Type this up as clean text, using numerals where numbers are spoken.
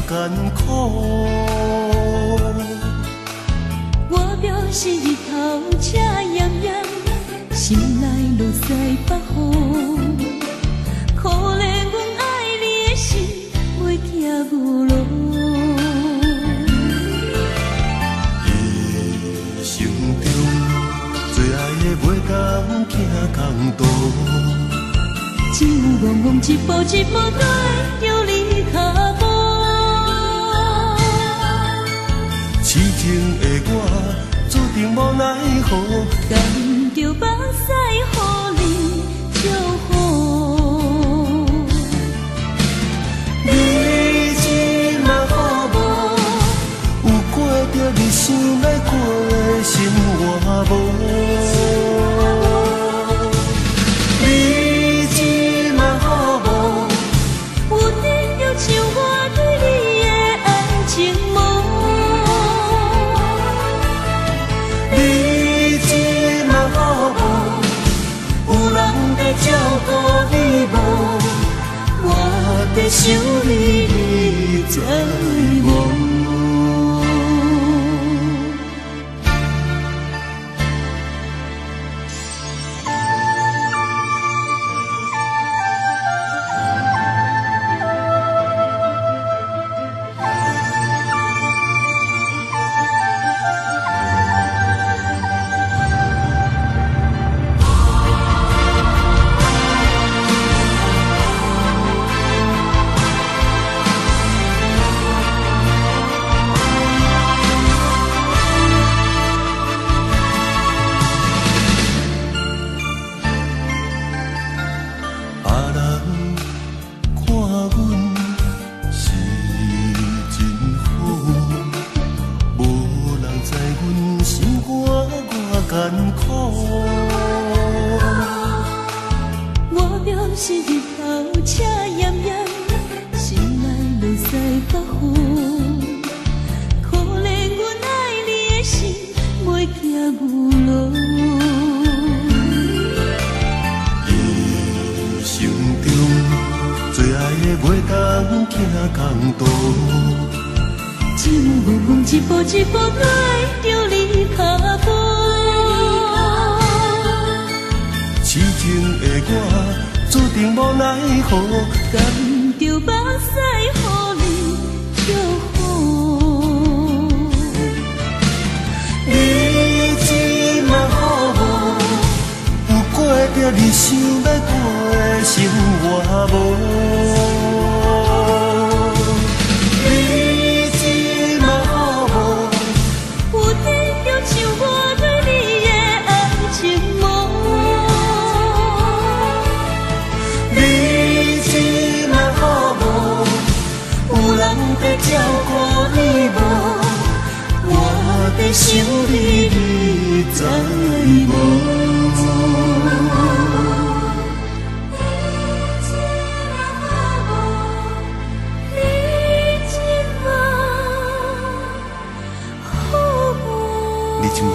艰苦。我表示日头赤炎炎，心内落西北风。可怜阮爱你的心，袂行牛路。一生中最爱的袂当行公道，只有茫茫一步一步跟着你脚步。痴情的我注定无奈何，甘着目屎予你祝福。你今嘛好无？有过着你想要过的生活无？你今嘛好无？有甜就像我对你的爱情梦。你今嘛好无？有人在照顾你无？我在想你，你知无？艰苦，我表示日头赤炎炎，心内落西北风。可怜阮爱你的心，袂行牛路。一生中最爱的袂当行公道，只有茫茫一步一步跟着你脚步。痴情的我注定无奈何，甘着目屎予你祝福。你今嘛好无？有过着你想要过的生活无？你今嘛好无？有甜就像我对你的爱情梦。你今嘛好无？有人在照顾你无？我在想你，你知无？你今嘛